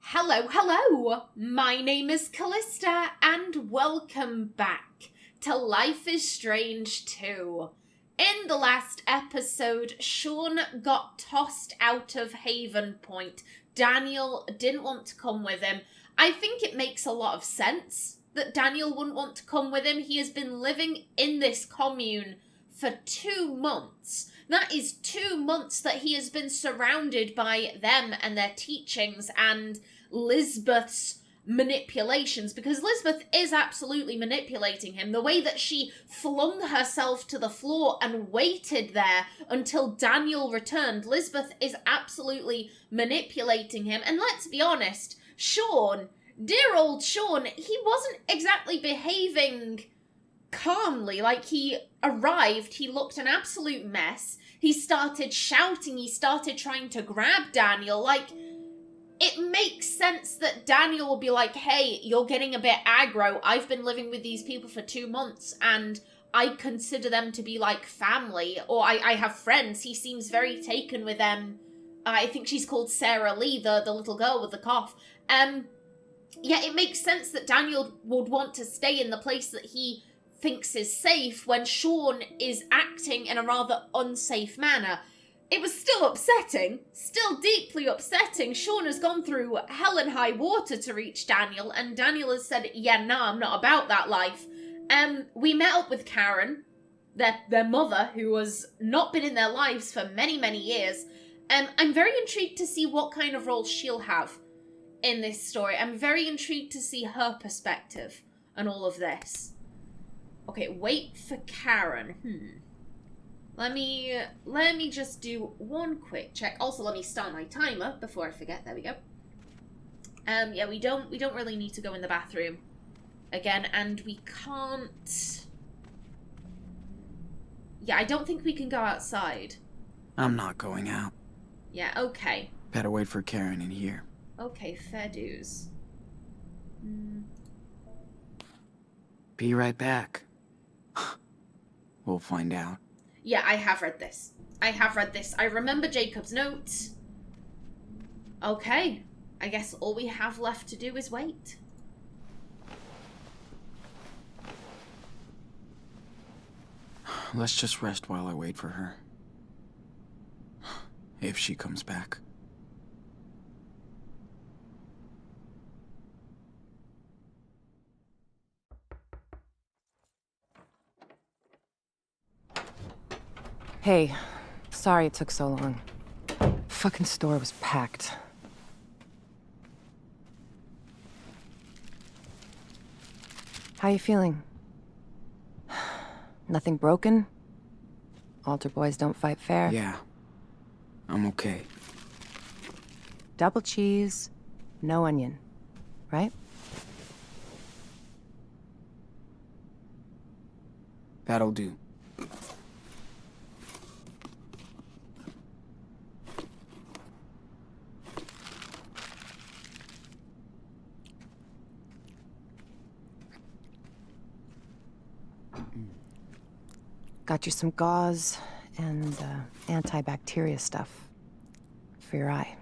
Hello, my name is Callista, and welcome back to Life is Strange 2. In the last episode, Sean got tossed out of Haven Point. Daniel didn't want to come with him. I think it makes a lot of sense that Daniel wouldn't want to come with him. He has been living in this commune for 2 months. That is 2 months that he has been surrounded by them and their teachings and Lisbeth's manipulations, because Lisbeth is absolutely manipulating him. The way that she flung herself to the floor and waited there until Daniel returned, Lisbeth is absolutely manipulating him. And let's be honest, Sean, dear old Sean, he wasn't exactly behaving calmly. Like, he arrived, he looked an absolute mess, he started shouting, he started trying to grab Daniel. Like, it makes sense that Daniel will be like, hey, you're getting a bit aggro. I've been living with these people for 2 months, and I consider them to be like family, or I have friends. He seems very taken with them. I think she's called Sarah Lee, the little girl with the cough. Yeah, it makes sense that Daniel would want to stay in the place that he thinks is safe when Sean is acting in a rather unsafe manner. It was still upsetting, still deeply upsetting. Sean has gone through hell and high water to reach Daniel, and Daniel has said, yeah, nah, I'm not about that life. We met up with Karen, their mother, who has not been in their lives for many, many years. I'm very intrigued to see what kind of role she'll have in this story. I'm very intrigued to see her perspective on all of this. Okay, wait for Karen. Let me just do one quick check. Also, let me start my timer before I forget. There we go. Yeah, we don't really need to go in the bathroom again, and we can't. Yeah, I don't think we can go outside. I'm not going out. Yeah, okay. Better wait for Karen in here. Okay, fair dues. Be right back. We'll find out. Yeah, I have read this. I remember Jacob's notes. Okay. I guess all we have left to do is wait. Let's just rest while I wait for her. If she comes back. Hey, sorry it took so long. Fucking store was packed. How you feeling? Nothing broken? Altar boys don't fight fair? Yeah, I'm okay. Double cheese, no onion, right? That'll do. Got you some gauze and antibacteria stuff for your eye.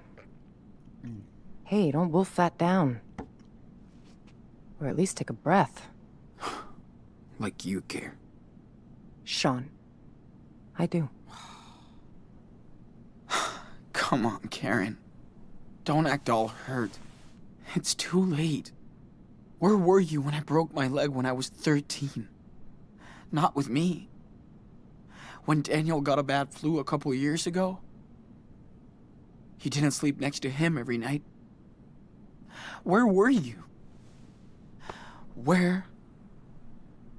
Hey, don't wolf that down. Or at least take a breath. Like you care. Sean, I do. Come on, Karen. Don't act all hurt. It's too late. Where were you when I broke my leg when I was 13? Not with me. When Daniel got a bad flu a couple years ago, you didn't sleep next to him every night. Where were you? Where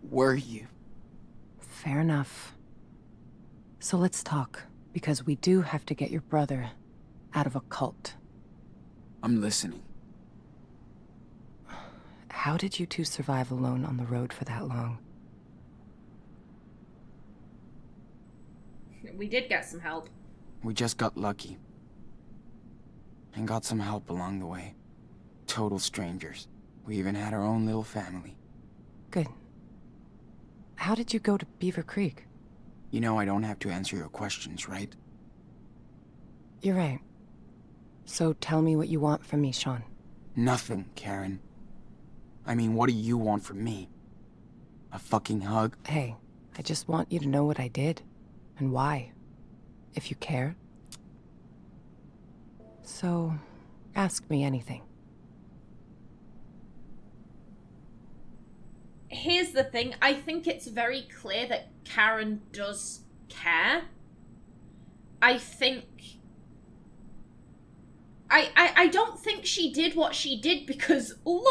were you? Fair enough. So let's talk, because we do have to get your brother out of a cult. I'm listening. How did you two survive alone on the road for that long? We did get some help. We just got lucky. And got some help along the way. Total strangers. We even had our own little family. Good. How did you go to Beaver Creek? You know I don't have to answer your questions, right? You're right. So tell me what you want from me, Sean. Nothing, Karen. I mean, what do you want from me? A fucking hug? Hey, I just want you to know what I did. And why. If you care. So, ask me anything. Here's the thing. I think it's very clear that Karen does care. I don't think she did what she did because, lol,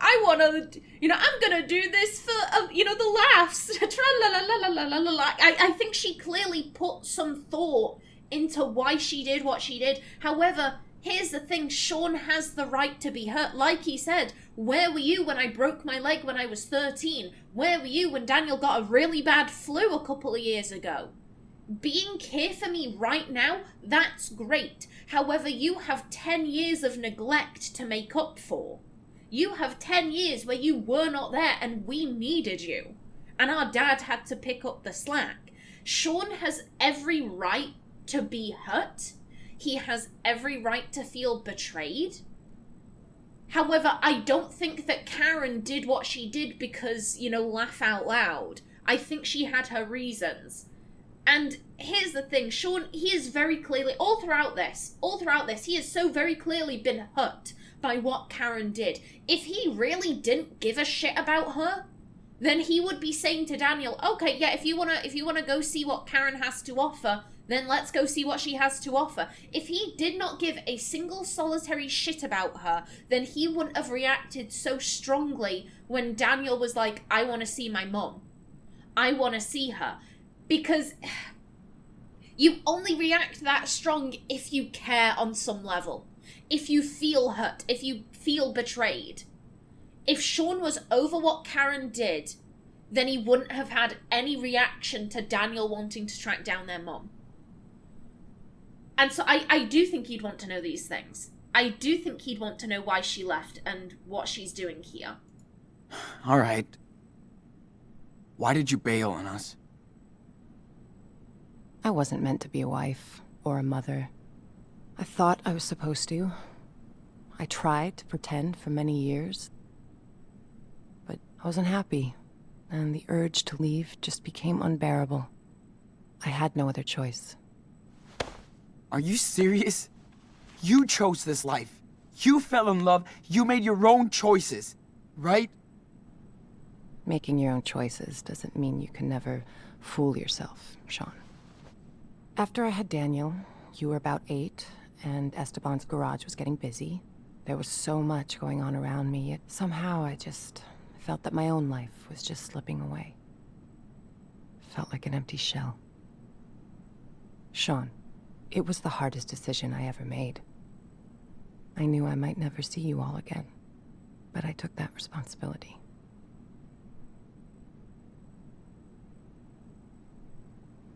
I wanna, I'm gonna do this for, the laughs. Tra-la-la-la-la-la-la-la. I think she clearly put some thought into why she did what she did. However, here's the thing, Sean has the right to be hurt. Like he said, where were you when I broke my leg when I was 13? Where were you when Daniel got a really bad flu a couple of years ago? Being here for me right now, that's great. However, you have 10 years of neglect to make up for. You have 10 years where you were not there and we needed you. And our dad had to pick up the slack. Sean has every right to be hurt. He has every right to feel betrayed. However, I don't think that Karen did what she did because, laugh out loud. I think she had her reasons. And here's the thing, Sean, he is very clearly, all throughout this, he has so very clearly been hurt by what Karen did. If he really didn't give a shit about her, then he would be saying to Daniel, okay, yeah, if you wanna go see what Karen has to offer, then let's go see what she has to offer. If he did not give a single solitary shit about her, then he wouldn't have reacted so strongly when Daniel was like, I want to see my mum. I want to see her. Because you only react that strong if you care on some level. If you feel hurt, if you feel betrayed. If Sean was over what Karen did, then he wouldn't have had any reaction to Daniel wanting to track down their mom. And so I do think he'd want to know these things. I do think he'd want to know why she left and what she's doing here. All right. Why did you bail on us? I wasn't meant to be a wife or a mother. I thought I was supposed to. I tried to pretend for many years. But I wasn't happy, and the urge to leave just became unbearable. I had no other choice. Are you serious? You chose this life. You fell in love. You made your own choices, right? Making your own choices doesn't mean you can never fool yourself, Sean. After I had Daniel, you were about 8, and Esteban's garage was getting busy. There was so much going on around me, yet somehow I just felt that my own life was just slipping away. Felt like an empty shell. Sean, it was the hardest decision I ever made. I knew I might never see you all again, but I took that responsibility.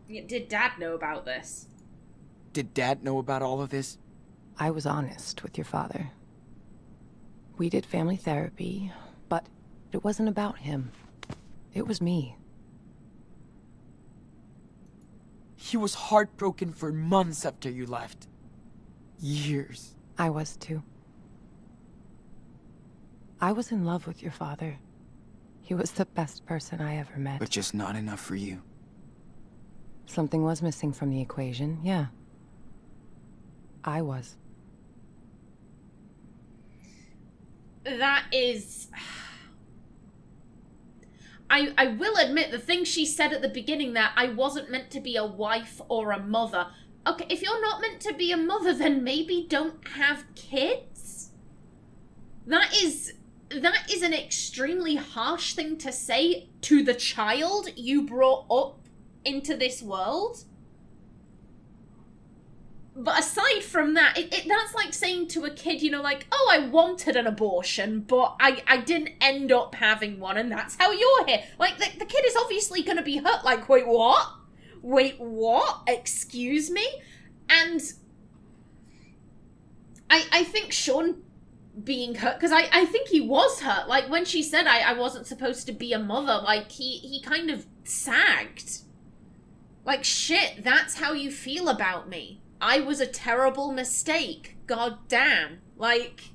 Did Dad know about this? Did Dad know about all of this? I was honest with your father. We did family therapy, but it wasn't about him. It was me. He was heartbroken for months after you left. Years. I was too. I was in love with your father. He was the best person I ever met. But just not enough for you. Something was missing from the equation, yeah. I was. That is... I will admit, the thing she said at the beginning that I wasn't meant to be a wife or a mother. Okay, if you're not meant to be a mother, then maybe don't have kids? That is an extremely harsh thing to say to the child you brought up into this world. But aside from that, that's like saying to a kid, oh, I wanted an abortion, but I didn't end up having one, and that's how you're here. Like, the kid is obviously going to be hurt, like, wait, what? Wait, what? Excuse me? And I think Sean being hurt, because I think he was hurt. Like, when she said I wasn't supposed to be a mother, like, he kind of sagged. Like, shit, that's how you feel about me. I was a terrible mistake. God damn. Like,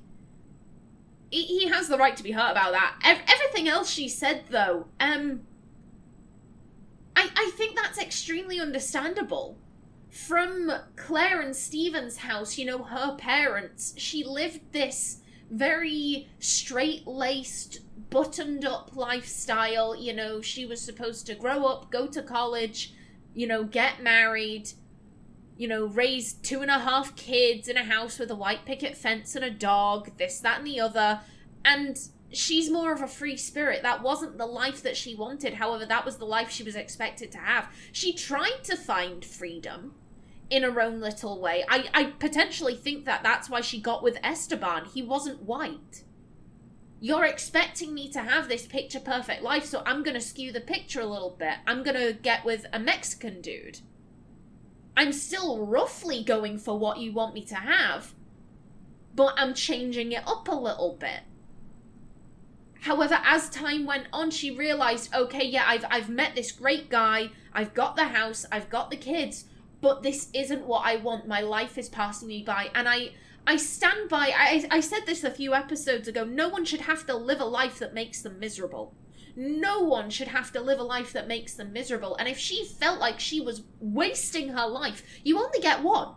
he has the right to be hurt about that. Everything else she said, though, I think that's extremely understandable. From Claire and Stephen's house, you know, her parents, she lived this very straight-laced, buttoned-up lifestyle. You know, she was supposed to grow up, go to college, you know, get married, you know, raise 2.5 kids in a house with a white picket fence and a dog, this, that, and the other. And she's more of a free spirit. That wasn't the life that she wanted. However, that was the life she was expected to have. She tried to find freedom in her own little way. I potentially think that that's why she got with Esteban. He wasn't white. You're expecting me to have this picture-perfect life, so I'm going to skew the picture a little bit. I'm going to get with a Mexican dude. I'm still roughly going for what you want me to have, but I'm changing it up a little bit. However, as time went on, she realized, okay, yeah, I've met this great guy, I've got the house, I've got the kids, but this isn't what I want. My life is passing me by. And I stand by, I said this a few episodes ago, no one should have to live a life that makes them miserable. No one should have to live a life that makes them miserable. And if she felt like she was wasting her life, you only get one.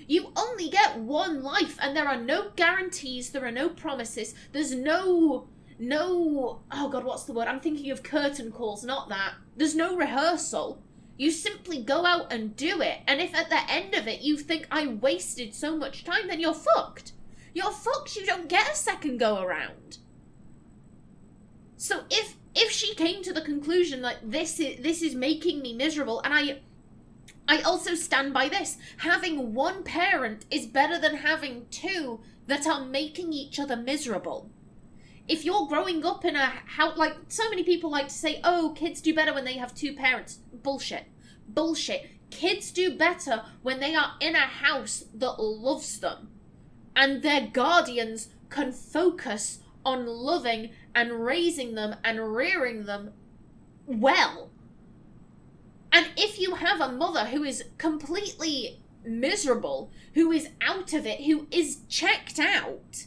You only get one life, and there are no guarantees, there are no promises, there's no, oh God, what's the word? I'm thinking of curtain calls, not that. There's no rehearsal. You simply go out and do it. And if at the end of it you think, I wasted so much time, then you're fucked. You're fucked. You don't get a second go around. So if she came to the conclusion that this is making me miserable, and I also stand by this, having one parent is better than having two that are making each other miserable. If you're growing up in a house, like so many people like to say, oh, kids do better when they have two parents. Bullshit. Bullshit. Kids do better when they are in a house that loves them. And their guardians can focus on loving and raising them and rearing them well. And if you have a mother who is completely miserable, who is out of it, who is checked out,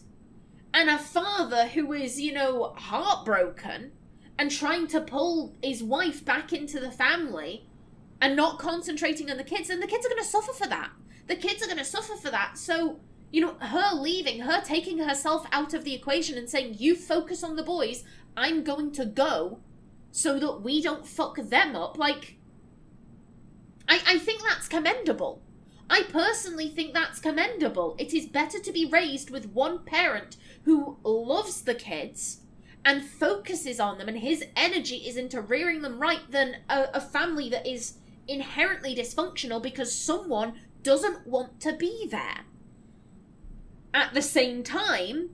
and a father who is, you know, heartbroken and trying to pull his wife back into the family and not concentrating on the kids, then the kids are going to suffer for that. The kids are going to suffer for that. So, you know, her leaving, her taking herself out of the equation and saying, you focus on the boys, I'm going to go so that we don't fuck them up. Like, I think that's commendable. I personally think that's commendable. It is better to be raised with one parent who loves the kids and focuses on them, and his energy is into rearing them right, than a family that is inherently dysfunctional because someone doesn't want to be there. At the same time,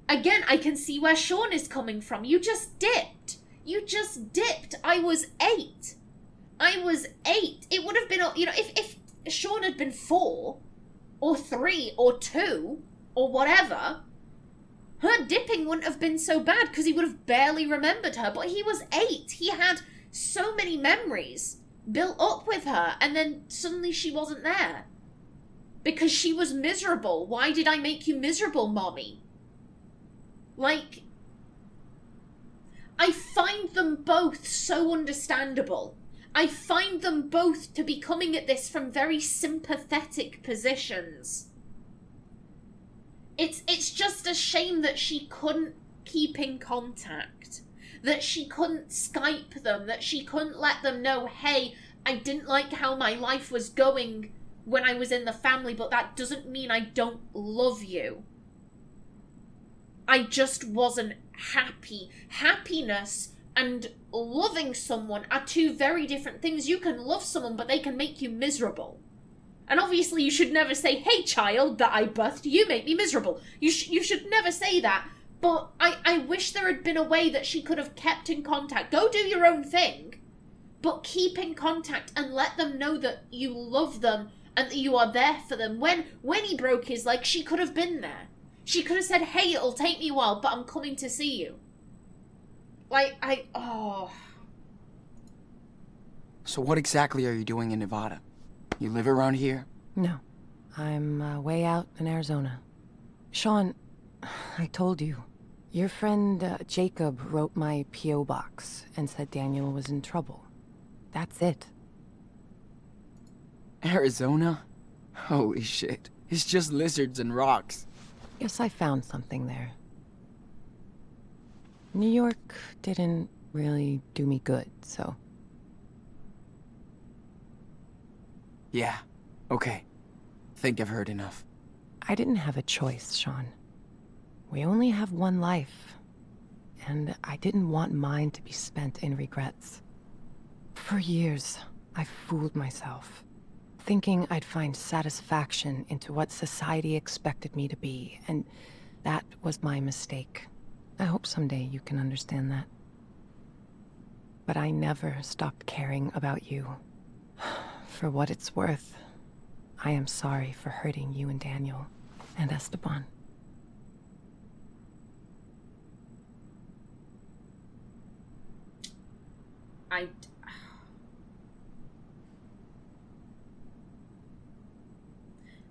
again, I can see where Sean is coming from. You just dipped. You just dipped. I was 8. It would have been, you know, if Sean had been 4 or 3 or 2 or whatever, her dipping wouldn't have been so bad because he would have barely remembered her. But he was 8. He had so many memories built up with her, and then suddenly she wasn't there because she was miserable. Why did I make you miserable, Mommy? Like, I find them both so understandable. I find them both to be coming at this from very sympathetic positions. It's just a shame that she couldn't keep in contact, that she couldn't Skype them, that she couldn't let them know, hey, I didn't like how my life was going when I was in the family, but that doesn't mean I don't love you. I just wasn't happy. Happiness and loving someone are two very different things. You can love someone, but they can make you miserable. And obviously you should never say, hey child that I birthed, you make me miserable. You should never say that. But I wish there had been a way that she could have kept in contact. Go do your own thing, but keep in contact and let them know that you love them and that you are there for them. When he broke his leg, she could have been there. She could have said, hey, it'll take me a while, but I'm coming to see you. So what exactly are you doing in Nevada? You live around here? No. I'm way out in Arizona. Sean, I told you. Your friend Jacob wrote my P.O. box and said Daniel was in trouble. That's it. Arizona? Holy shit. It's just lizards and rocks. Guess I found something there. New York didn't really do me good, so... Yeah, okay. Think I've heard enough. I didn't have a choice, Sean. We only have one life, and I didn't want mine to be spent in regrets. For years, I fooled myself, thinking I'd find satisfaction into what society expected me to be, and that was my mistake. I hope someday you can understand that. But I never stopped caring about you. For what it's worth, I am sorry for hurting you and Daniel, and Esteban.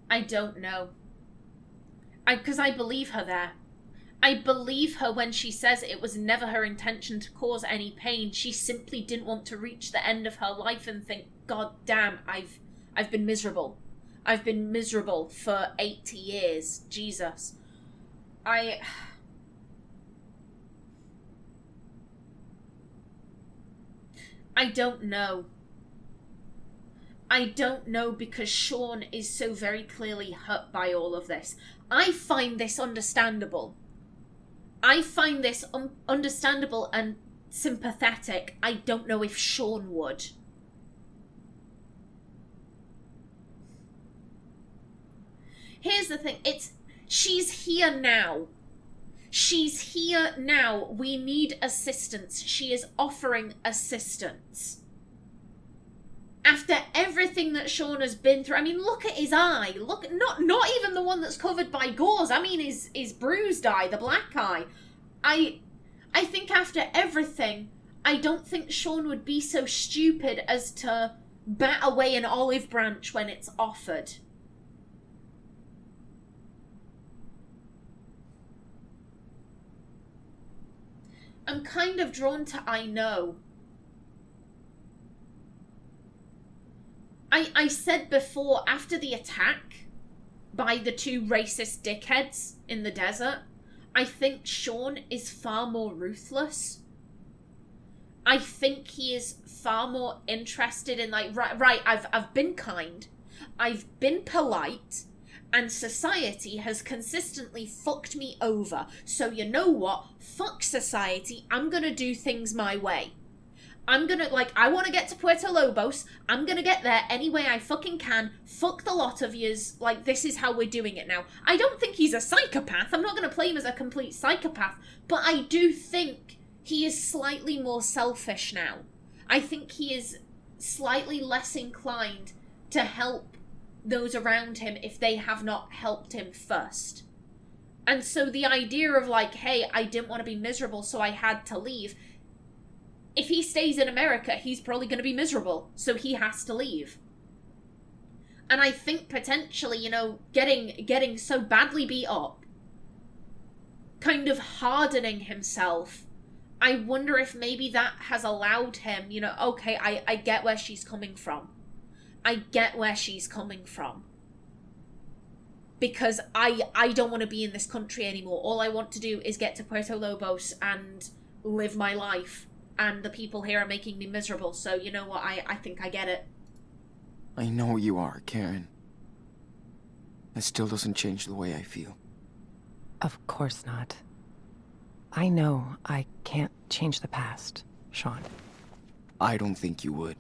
I don't know. Because I believe her there. I believe her when she says it was never her intention to cause any pain. She simply didn't want to reach the end of her life and think, God damn, I've been miserable. I've been miserable for 80 years. Jesus. I don't know. I don't know, because Sean is so very clearly hurt by all of this. I find this understandable. I find this understandable and sympathetic. I don't know if Sean would. Here's the thing. She's here now. She's here now. We need assistance. She is offering assistance. After everything that Sean has been through, I mean, look at his eye. Look, not even the one that's covered by gauze. I mean, his bruised eye, the black eye. I think after everything, I don't think Sean would be so stupid as to bat away an olive branch when it's offered. I'm kind of drawn to I know. I said before, after the attack by the two racist dickheads in the desert, I think Sean is far more ruthless. I think he is far more interested in, like, right, I've been kind, I've been polite, and society has consistently fucked me over. So you know what? Fuck society, I'm gonna do things my way. I'm gonna, like, I want to get to Puerto Lobos. I'm gonna get there any way I fucking can. Fuck the lot of yous. Like, this is how we're doing it now. I don't think he's a psychopath. I'm not gonna play him as a complete psychopath. But I do think he is slightly more selfish now. I think he is slightly less inclined to help those around him if they have not helped him first. And so the idea of, like, hey, I didn't want to be miserable, so I had to leave. If he stays in America, he's probably going to be miserable, so he has to leave. And I think potentially, you know, getting so badly beat up, kind of hardening himself, I wonder if maybe that has allowed him, you know, okay, I get where she's coming from. I get where she's coming from. Because I don't want to be in this country anymore. All I want to do is get to Puerto Lobos and live my life. And the people here are making me miserable, so you know what, I think I get it. I know you are, Karen. That still doesn't change the way I feel. Of course not. I know I can't change the past, Sean. I don't think you would.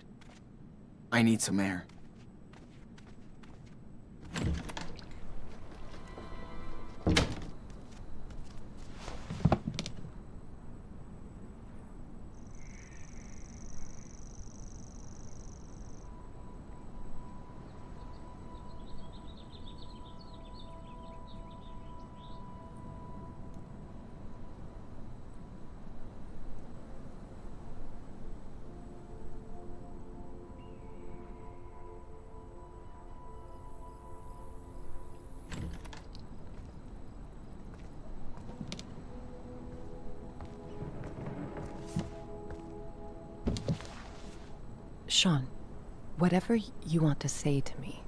I need some air. Sean, whatever you want to say to me,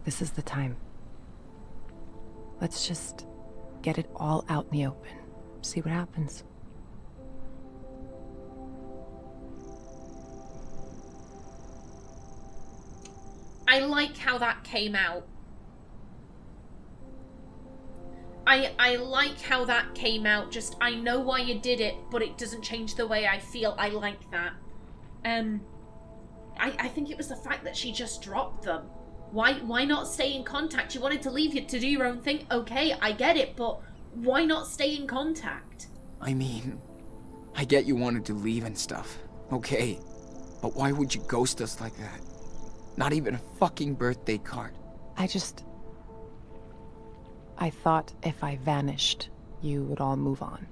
this is the time. Let's just get it all out in the open. See what happens. I like how that came out. I like how that came out. Just, I know why you did it, but it doesn't change the way I feel. I like that. I think it was the fact that she just dropped them. Why not stay in contact? You wanted to leave you to do your own thing. Okay, I get it, but why not stay in contact? I mean, I get you wanted to leave and stuff. Okay. But why would you ghost us like that? Not even a fucking birthday card. I thought if I vanished, you would all move on.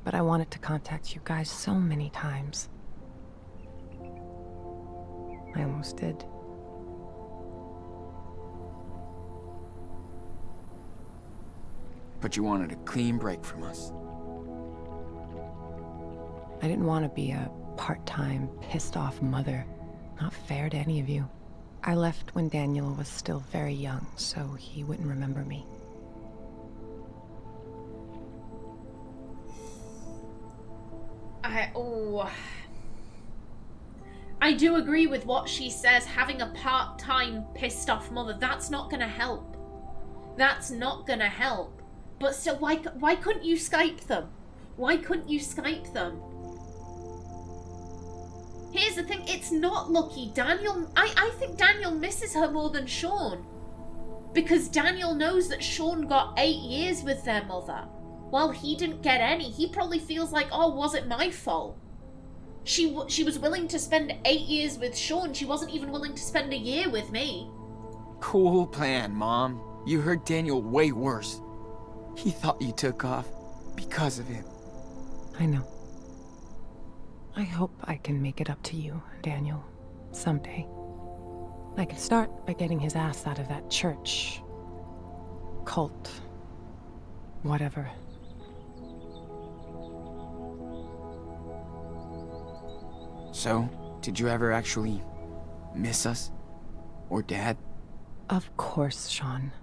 But I wanted to contact you guys so many times. I almost did. But you wanted a clean break from us. I didn't want to be a part-time, pissed-off mother. Not fair to any of you. I left when Daniel was still very young, so he wouldn't remember me. I do agree with what she says. Having a part-time, pissed-off mother, that's not gonna help. That's not gonna help. But still, why couldn't you Skype them? Why couldn't you Skype them? Here's the thing, it's not lucky. I think Daniel misses her more than Sean. Because Daniel knows that Sean got 8 years with their mother, while he didn't get any. He probably feels like, oh, was it my fault? She was willing to spend 8 years with Sean. She wasn't even willing to spend a year with me. Cool plan, Mom. You hurt Daniel way worse. He thought you took off because of him. I know. I hope I can make it up to you, Daniel, someday. I can start by getting his ass out of that church, cult, whatever. So, did you ever actually miss us? Or Dad? Of course, Sean.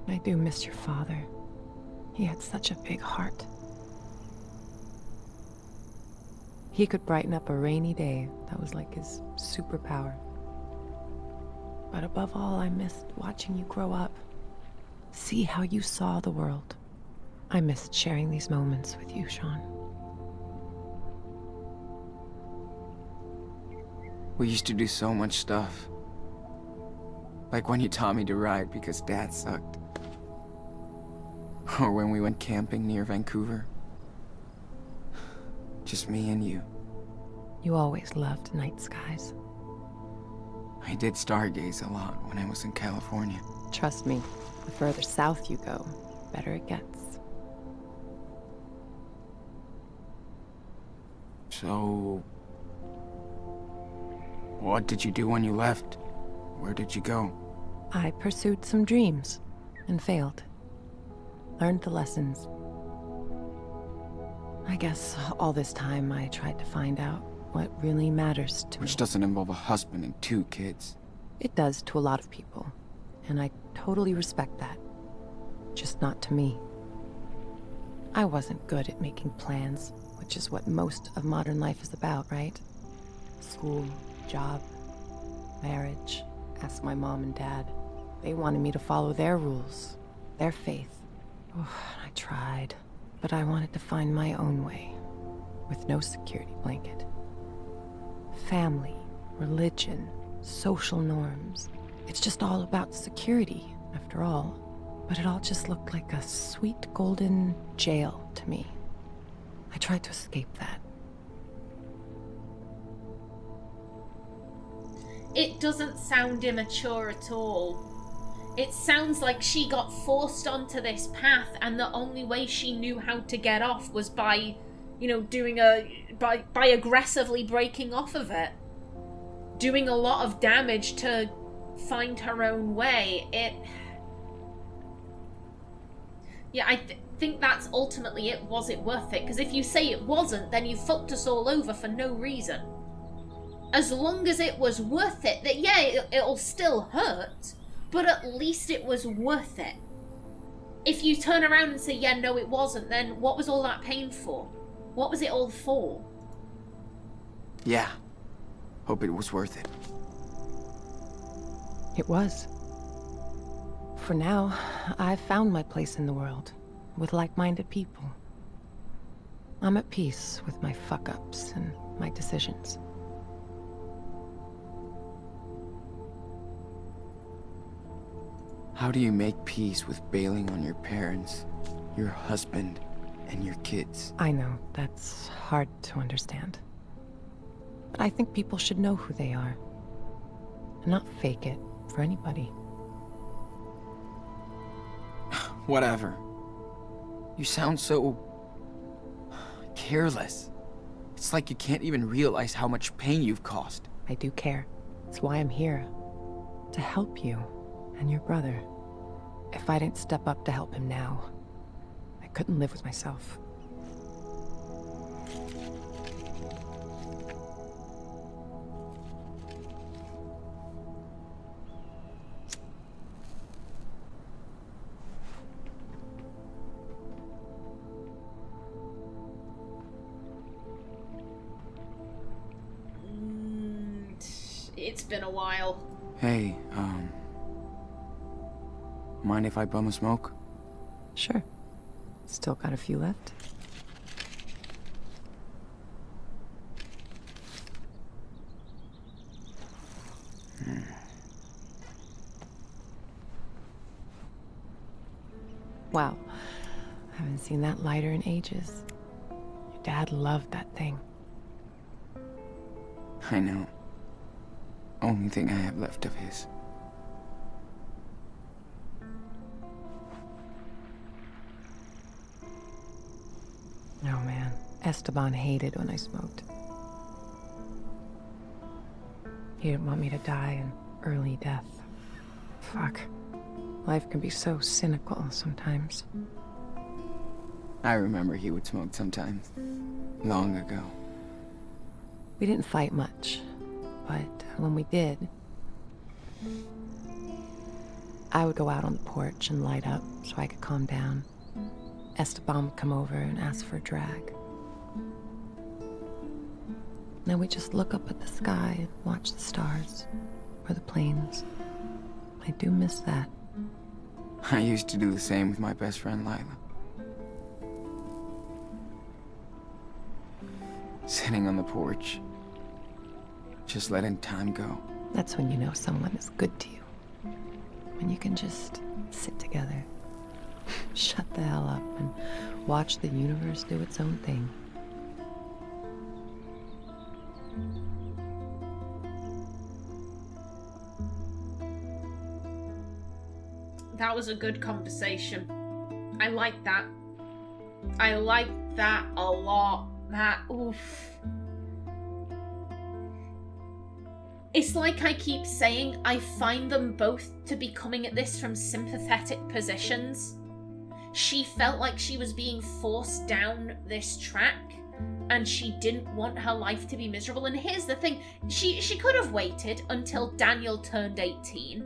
I do miss your father. He had such a big heart. He could brighten up a rainy day. That was like his superpower. But above all, I missed watching you grow up. See how you saw the world. I missed sharing these moments with you, Sean. We used to do so much stuff. Like when you taught me to ride because Dad sucked. Or when we went camping near Vancouver. Just me and you. You always loved night skies. I did stargaze a lot when I was in California. Trust me, the further south you go, better it gets. So... what did you do when you left? Where did you go? I pursued some dreams and failed. Learned the lessons. I guess all this time I tried to find out what really matters to me. Which doesn't involve a husband and 2 kids. It does to a lot of people, and I totally respect that. Just not to me. I wasn't good at making plans, which is what most of modern life is about, right? School, job, marriage. Ask my mom and dad. They wanted me to follow their rules, their faith. Oh, I tried, but I wanted to find my own way, with no security blanket. Family, religion, social norms. It's just all about security, after all. But it all just looked like a sweet golden jail to me. I tried to escape that. It doesn't sound immature at all. It sounds like she got forced onto this path, and the only way she knew how to get off was by, you know, by aggressively breaking off of it. Doing a lot of damage to find her own way. Yeah, I think that's ultimately it. Was it worth it? Because if you say it wasn't, then you fucked us all over for no reason. As long as it was worth it, that yeah, it'll still hurt, but at least it was worth it. If you turn around and say, yeah, no, it wasn't, then what was all that pain for? What was it all for? Yeah. Hope it was worth it. It was. For now, I've found my place in the world, with like-minded people. I'm at peace with my fuck-ups and my decisions. How do you make peace with bailing on your parents, your husband, and your kids? I know, that's hard to understand. But I think people should know who they are, and not fake it for anybody. Whatever. You sound so... careless. It's like you can't even realize how much pain you've caused. I do care. It's why I'm here. To help you and your brother. If I didn't step up to help him now, I couldn't live with myself. It's been a while. Hey, mind if I bum a smoke? Sure. Still got a few left. Wow. I haven't seen that lighter in ages. Your dad loved that thing. I know. Only thing I have left of his. Oh man, Esteban hated when I smoked. He didn't want me to die an early death. Fuck. Life can be so cynical sometimes. I remember he would smoke sometimes. Long ago. We didn't fight much, but when we did, I would go out on the porch and light up so I could calm down. Esteban would come over and ask for a drag. Then we'd just look up at the sky and watch the stars, or the planes. I do miss that. I used to do the same with my best friend Lila. Sitting on the porch, just letting time go. That's when you know someone is good to you. When you can just sit together, shut the hell up, and watch the universe do its own thing. That was a good conversation. I like that. I like that a lot. That, oof. It's like I keep saying, I find them both to be coming at this from sympathetic positions. She felt like she was being forced down this track, and she didn't want her life to be miserable. And here's the thing, she could have waited until Daniel turned 18,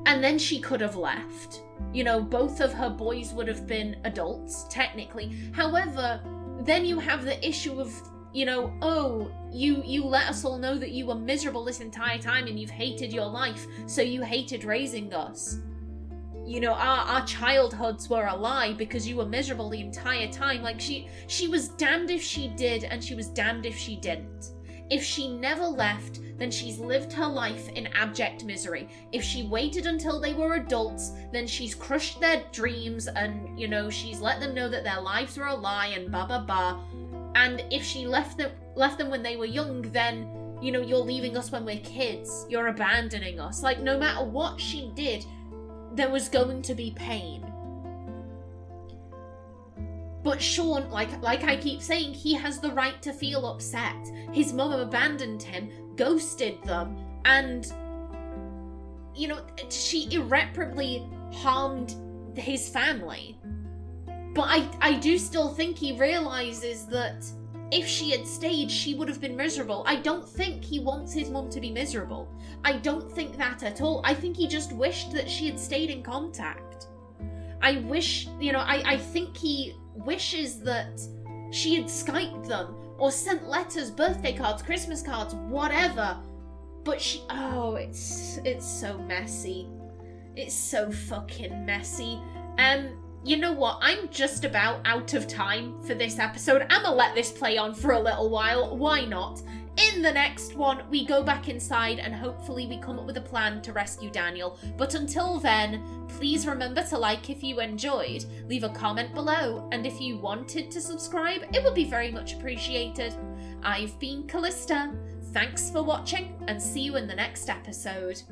and then she could have left. You know, both of her boys would have been adults, technically. However, then you have the issue of, you know, oh, you let us all know that you were miserable this entire time and you've hated your life, so you hated raising us. You know, our childhoods were a lie because you were miserable the entire time. Like, she was damned if she did, and she was damned if she didn't. If she never left, then she's lived her life in abject misery. If she waited until they were adults, then she's crushed their dreams and, you know, she's let them know that their lives were a lie and blah, blah, blah. And if she left them when they were young, then, you know, you're leaving us when we're kids. You're abandoning us. Like, no matter what she did, there was going to be pain. But Sean, like I keep saying, he has the right to feel upset. His mum abandoned him, ghosted them, and, you know, she irreparably harmed his family. But I do still think he realizes that if she had stayed, she would have been miserable. I don't think he wants his mum to be miserable. I don't think that at all. I think he just wished that she had stayed in contact. I wish, I think he wishes that she had Skyped them or sent letters, birthday cards, Christmas cards, whatever. But it's so messy. It's so fucking messy. You know what? I'm just about out of time for this episode. I'm gonna let this play on for a little while. Why not? In the next one, we go back inside and hopefully we come up with a plan to rescue Daniel. But until then, please remember to like if you enjoyed, leave a comment below, and if you wanted to subscribe, it would be very much appreciated. I've been Callista. Thanks for watching, and see you in the next episode.